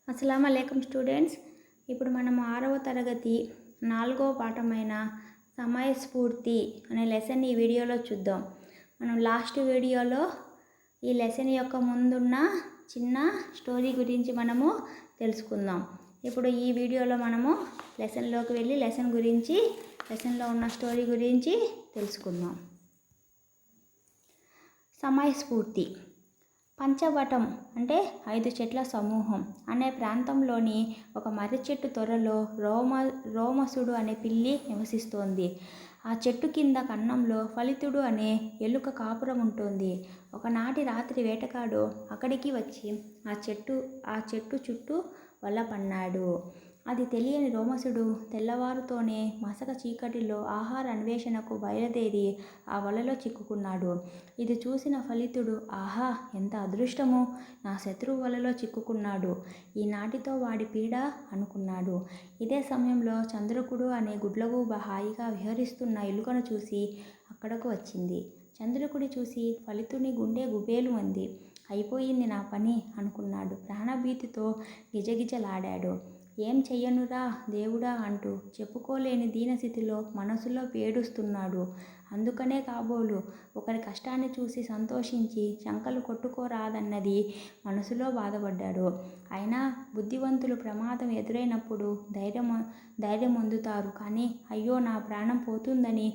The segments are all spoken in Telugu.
అస్సలాము అలైకుం స్టూడెంట్స్. ఇప్పుడు మనం 6వ తరగతి 4వ పాఠమైన సమయస్ఫూర్తి అనే లెసన్ ఈ వీడియోలో చూద్దాం. మనం లాస్ట్ వీడియోలో ఈ లెసన్ యొక్క ముందున్న చిన్న స్టోరీ గురించి మనము తెలుసుకుందాం. ఇప్పుడు ఈ వీడియోలో మనము లెసన్లోకి వెళ్ళి లెసన్లో ఉన్న స్టోరీ గురించి తెలుసుకుందాం. సమయస్ఫూర్తి. పంచవటం అంటే 5 చెట్ల సమూహం అనే ప్రాంతంలోని ఒక మర్రి చెట్టు త్వరలో రోమసుడు అనే పిల్లి నివసిస్తోంది. ఆ చెట్టు కింద కన్నంలో ఫలితుడు అనే ఎలుక కాపురం ఉంటుంది. ఒకనాటి రాత్రి వేటగాడు అక్కడికి వచ్చి ఆ చెట్టు చుట్టూ వల పన్నాడు. అది తెలియని రోమసుడు తెల్లవారుతోనే మసక చీకటిలో ఆహార అన్వేషణకు బయలుదేరి ఆ వలలో చిక్కుకున్నాడు. ఇది చూసిన ఫలితుడు, ఆహా, ఎంత అదృష్టము! నా శత్రువు వలలో చిక్కుకున్నాడు. ఈనాటితో వాడి పీడ అనుకున్నాడు. ఇదే సమయంలో చంద్రకుడు అనే గుడ్లగూబ హాయిగా విహరిస్తున్న ఎలుకను చూసి అక్కడకు వచ్చింది. చంద్రకుడి చూసి ఫలితుని గుండె గుబేలు అంది. అయిపోయింది నా పని అనుకున్నాడు. ప్రాణభీతితో గిజగిజలాడాడు. ఏం చెయ్యనురా దేవుడా అంటూ చెప్పుకోలేని దీనస్థితిలో మనసులో ఏడుస్తున్నాడు. అందుకనే కాబోలు ఒకరి కష్టాన్ని చూసి సంతోషించి చంకలు కొట్టుకోరాదన్నది మనసులో బాధపడ్డాడు. అయినా బుద్ధివంతులు ప్రమాదం ఎదురైనప్పుడు ధైర్యం పొందుతారు, కానీ అయ్యో నా ప్రాణం పోతుందని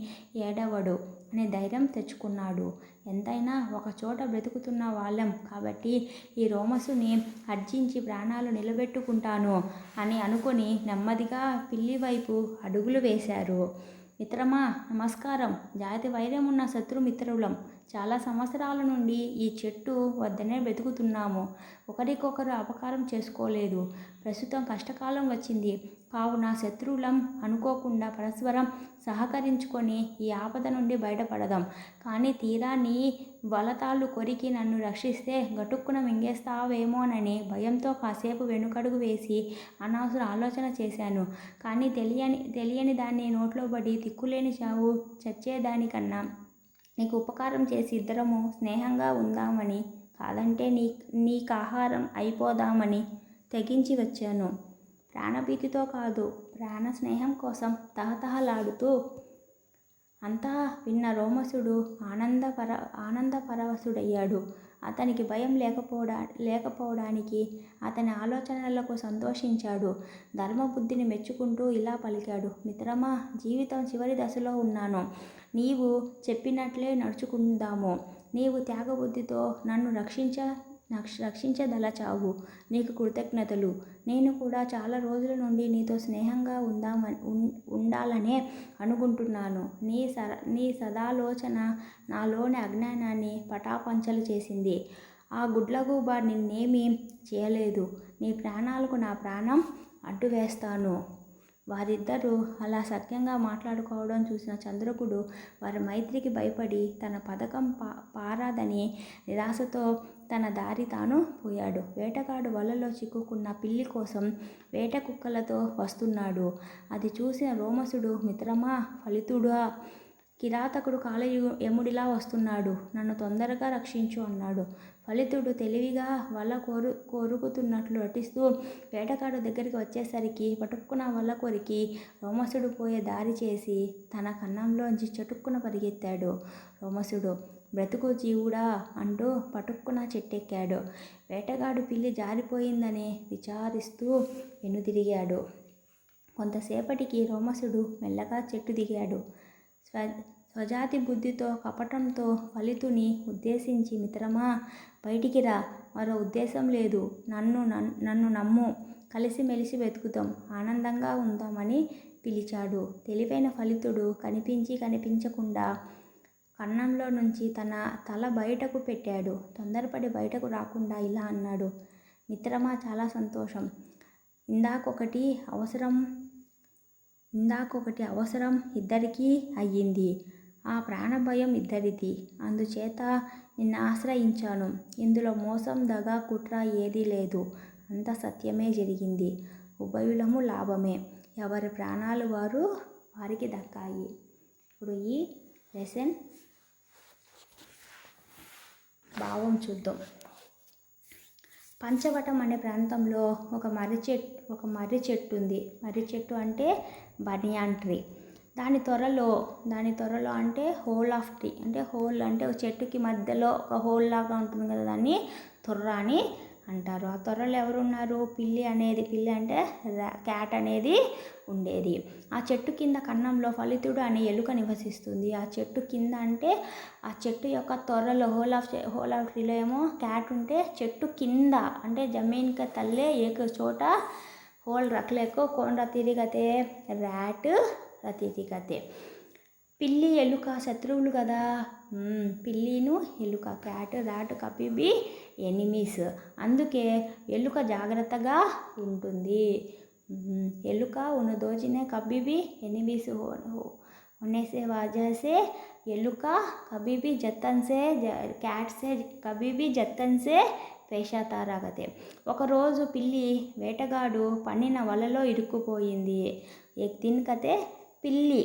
ఏడవడు అనే ధైర్యం తెచ్చుకున్నాడు. ఎంతైనా ఒక చోట బ్రతుకుతున్న వాళ్ళం కాబట్టి ఈ రోమసుని అర్జించి ప్రాణాలు నిలబెట్టుకుంటాను అని అనుకొని నెమ్మదిగా పిల్లి వైపు అడుగులు వేశారు. మిత్రమా, నమస్కారం. జాతి వైరం ఉన్న శత్రుమిత్రులం. చాలా సంవత్సరాల నుండి ఈ చెట్టు వద్దనే బ్రతుకుతున్నాము. ఒకరికొకరు అపకారం చేసుకోలేదు. ప్రస్తుతం కష్టకాలం వచ్చింది కావున శత్రువులం అనుకోకుండా పరస్పరం సహకరించుకొని ఈ ఆపద నుండి బయటపడదాం. కానీ తీరా నీ వలతాళ్ళు కొరికి నన్ను రక్షిస్తే గటుక్కున మింగేస్తావేమోనని భయంతో కాసేపు వెనుకడుగు వేసి అనవసర ఆలోచన చేశాను. కానీ తెలియని దాన్ని నోట్లో పడి తిక్కులేని చావు చచ్చేదానికన్నా నీకు ఉపకారం చేసి ఇద్దరము స్నేహంగా ఉందామని, కాదంటే నీకాహారం అయిపోదామని తెగించి వచ్చాను. ప్రాణభీతితో కాదు, ప్రాణ స్నేహం కోసం తహతహలాడుతూ. అంతా విన్న రోమసుడు ఆనందపరవశుడయ్యాడు. అతనికి భయం లేకపోవడానికి అతని ఆలోచనలకు సంతోషించాడు. ధర్మబుద్ధిని మెచ్చుకుంటూ ఇలా పలికాడు. మిత్రమా, జీవితం చివరి దశలో ఉన్నాను. నీవు చెప్పినట్లే నడుచుకుందాము. నీవు త్యాగబుద్ధితో నన్ను రక్షించదలచావు. నీకు కృతజ్ఞతలు. నేను కూడా చాలా రోజుల నుండి నీతో స్నేహంగా ఉండాలనే అనుకుంటున్నాను. నీ సదాలోచన నాలోని అజ్ఞానాన్ని పటాపంచలు చేసింది. ఆ గుడ్లగూబ నిన్నేమీ చేయలేదు. నీ ప్రాణాలకు నా ప్రాణం అడ్డు వేస్తాను. వారిద్దరూ అలా సఖ్యంగా మాట్లాడుకోవడం చూసిన చంద్రకుడు వారి మైత్రికి భయపడి తన పథకం పారాదని నిరాశతో తన దారి తాను పోయాడు. వేటగాడు వలలో చిక్కుకున్న పిల్లి కోసం వేట కుక్కలతో వస్తున్నాడు. అది చూసిన రోమసుడు, మిత్రమా, ఫలితుడా, కిరాతకుడు కాలయముడిలా వస్తున్నాడు. నన్ను తొందరగా రక్షించు అన్నాడు. ఫలితుడు తెలివిగా వల కొరుకుతున్నట్లు నటిస్తూ వేటగాడు దగ్గరికి వచ్చేసరికి పటుక్కున వల కొరికి రోమసుడు పోయే దారి చేసి తన కన్నంలోంచి చటుక్కున పరిగెత్తాడు. రోమసుడు బ్రతుకు జీవుడా అంటూ పటుక్కున చెట్టెక్కాడు. వేటగాడు పిల్లి జారిపోయిందని విచారిస్తూ వెనుదిరిగాడు. కొంతసేపటికి రోమసుడు మెల్లగా చెట్టు దిగాడు. స్వజాతి బుద్ధితో కపటంతో ఫలితుని ఉద్దేశించి, మిత్రమా, బయటికి రా, మరో ఉద్దేశం లేదు. నన్ను నమ్ము. కలిసిమెలిసి వెతుకుదాం, ఆనందంగా ఉందామని పిలిచాడు. తెలివైన ఫలితుడు కనిపించకుండా కన్నంలో నుంచి తన తల బయటకు పెట్టాడు. తొందరపడి బయటకు రాకుండా ఇలా అన్నాడు. మిత్రమా, చాలా సంతోషం. ఇందాకొకటి అవసరం ఇద్దరికీ అయ్యింది. ఆ ప్రాణభయం ఇద్దరిది. అందుచేత నిన్ను ఆశ్రయించాను. ఇందులో మోసం, దగా, కుట్ర ఏదీ లేదు. అంత సత్యమే జరిగింది. ఉభయులము లాభమే. ఎవరి ప్రాణాలు వారికి దక్కాయి. ఇప్పుడు ఈ లెసన్ భావం చూద్దాం. పంచవటం అనే ప్రాంతంలో ఒక మర్రి చెట్టు ఉంది. మర్రి చెట్టు అంటే బనియాన్ ట్రీ. దాని త్వరలో అంటే హోల్ ఆఫ్ ట్రీ, అంటే హోల్ అంటే ఒక చెట్టుకి మధ్యలో ఒక హోల్ లాగా ఉంటుంది కదా, దాన్ని తొర్ర అని అంటారు. ఆ త్వరలో ఎవరున్నారు? పిల్లి అంటే క్యాట్ అనేది ఉండేది. ఆ చెట్టు కింద కన్నంలో ఫలితుడు అనే ఎలుక నివసిస్తుంది. ఆ చెట్టు కింద అంటే ఆ చెట్టు యొక్క త్వరలో హోల్ ఆఫ్ ట్రీలో ఏమో క్యాట్ ఉంటే, చెట్టు కింద అంటే జమీన్ కా తల్లే ఏక చోట హోల్ రఖలేకో కోన్ రతి దిగతే ర్యాట్ రతి దిగతే. పిల్లి ఎలుక శత్రువులు కదా. పిల్లిను ఎలుక, క్యాట్ ర్యాట్ కపిబి ఎనిమీస్. అందుకే ఎలుక జాగ్రత్తగా ఉంటుంది. ఎలుక ఉన్ దోజినే కబీబీ ఎనిమీస్ होने से वजह से ఎలుక कभी भी जतन से कैट से कभी भी जतन से పేషాతా రాగతే. ఒకరోజు పిల్లి వేటగాడు పన్నిన వలలో ఇరుక్కుపోయింది. एक दिन कते पिल्ली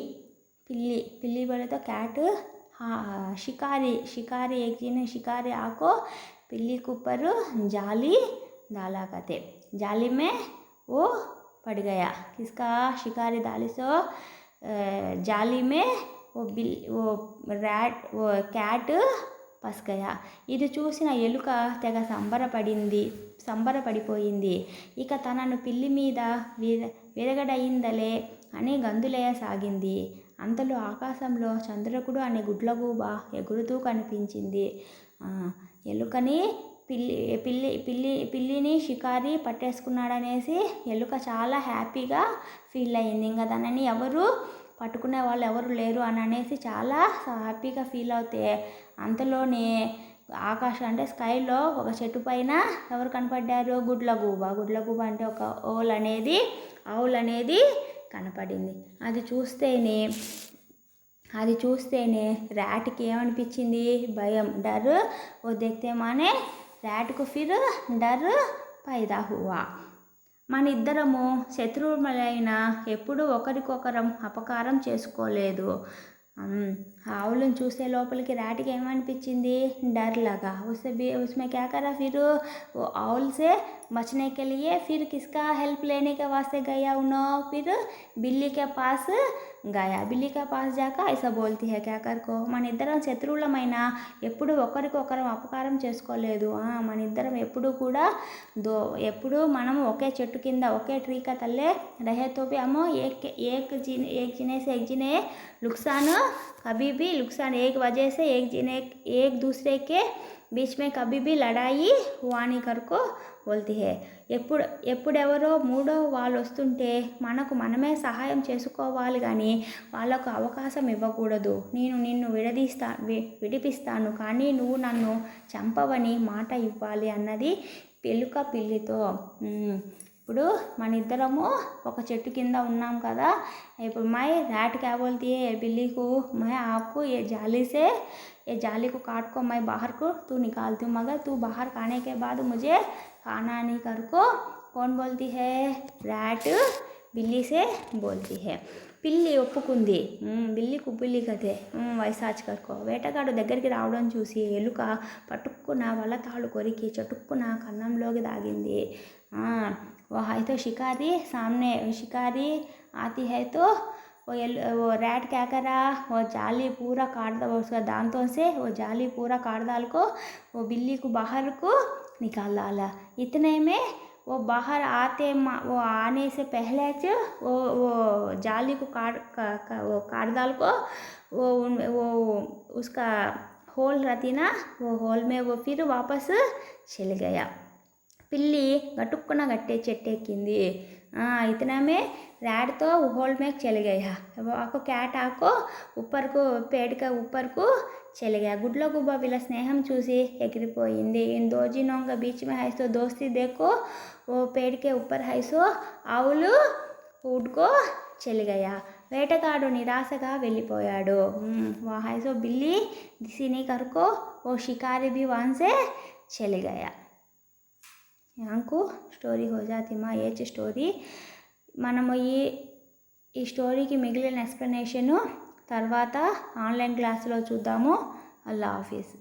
बोले तो कैट, हाँ शिकारी एक दिन शिकारी आको पिल्ली के ऊपर जाली डाला करते. जाली में वो पड़ गया. किसका? शिकारी डाली सो जाली में वो कैट పస్ గయా. ఇది చూసిన ఎలుక తెగ సంబరపడిపోయింది. ఇక తనను పిల్లి మీద విరగడయిందలే అని గంతులేయసాగింది. అంతలో ఆకాశంలో చంద్రకుడు అనే గుడ్లగూబ ఎగురుతూ కనిపించింది. ఎలుకని పిల్లిని షికారి పట్టేసుకున్నాడనేసి ఎలుక చాలా హ్యాపీగా ఫీల్ అయ్యింది. ఇంకా దానిని ఎవరు పట్టుకునే వాళ్ళు ఎవరు లేరు అని అనేసి చాలా హ్యాపీగా ఫీల్ అవుతే, అంతలోనే ఆకాశం అంటే స్కైలో ఒక చెట్టు పైన ఎవరు కనపడ్డారు? గుడ్లగూబ అంటే ఒక ఆవుల్ అనేది కనపడింది. అది చూస్తేనే ర్యాట్కి ఏమనిపించింది? భయం, డర్. ఓ దేఖ్తే మానే ర్యాట్కు ఫిర్ డర్ పైదా హువా. మన ఇద్దరము శత్రువులైనా ఎప్పుడూ ఒకరికొకరం అపకారం చేసుకోలేదు. ఆవులను చూసే లోపలికి ర్యాట్కి ఏమనిపించింది? डर लगा. उसमें क्या करा फिर? वो आउल से बचने के लिए फिर किसका हेल्प लेने के वास्ते गया उन्होंने? फिर बिल्ली के पास गया. बिल्ली के पास जाकर ऐसा बोलती है क्या कर को, మన ఇద్దరం శత్రువులమైనా ఎప్పుడు ఒకరికొకరం అపకారం చేసుకోలేదు. మన ఇద్దరం ఎప్పుడు మనం ఒకే చెట్టు కింద ఒకే ట్రీ కా తల్లే రహే తో భీ హమ్ एक जिने से एक जिने नुकसान कभी भी नुकसान एक वजह से एक दूसरे के बीच में कभी भी लड़ाई हुआ नहीं करको बोलती है. ఎప్పుడెవరో మూడో వాళ్ళు వస్తుంటే మనమే సహాయం చేసుకోవాలి కానీ వాళ్ళకు అవకాశం ఇవ్వకూడదు. నేను నిన్ను విడిపిస్తాను కానీ నువ్వు నన్ను చంపవని మాట ఇవ్వాలి అన్నది ఎలుక పిల్లితో. ఇప్పుడు మన ఇద్దరము ఒక చెట్టు కింద ఉన్నాం కదా. ఇప్పుడు మై ర్యాట్ क्या बोलती है बिल्ली को, मैं आपको ये जाली को काट को मैं बाहर को तू निकालती हूँ, मगर तू बाहर खाने के बाद मुझे खाना नहीं कर को कौन बोलती है? ర్యాట్ బిల్లి से बोलती है. పిల్లి ఒప్పుకుంది. బిల్లి కుబ్బిల్లి కదే వైసాచ్ కర్కో. వేటగాడు దగ్గరికి రావడం చూసి ఎలుక పట్టుక్కున వల తాళ్ళు కొరికి చటుక్కున కన్నంలోకి దాగింది. वहाँ तो शिकारी आती है तो वो रैट क्या करा? वो जाली पूरा काट दो, उसका दांतों से वो जाली पूरा काट डाल को वो बिल्ली को बाहर को निकाल डाला. इतने में वो बाहर वो आने से पहले वो जाली को काट डाल को वो उसका होल रहती ना, वो होल में वो फिर वापस चल गया. పిల్లి గటుక్కున గట్టే చెట్టెక్కింది. इतना में रैट तो होल में चल गया. आपको कैट आको ऊपर को पेड़ के ऊपर को चल गया. గుడ్లగూబ వీళ్ళ స్నేహం చూసి ఎగిరిపోయింది. इन दो जिनों के बीच में है तो दोस्ती देखो वो पेड़ के ऊपर है सो ఆవులు ऊँट को चल गया. వేటగాడు నిరాశగా వెళ్ళిపోయాడు. वहाँ सो बिल्ली दिसी करको वो शिकारी भी वहाँ से चल गया. యాంకు స్టోరీ హో జాతి మా ఏచ్ స్టోరీ. మనము ఈ స్టోరీకి మిగిలిన ఎక్స్ప్లెనేషను తర్వాత ఆన్లైన్ క్లాసులో చూద్దాము. అల్లా హాఫీజ్.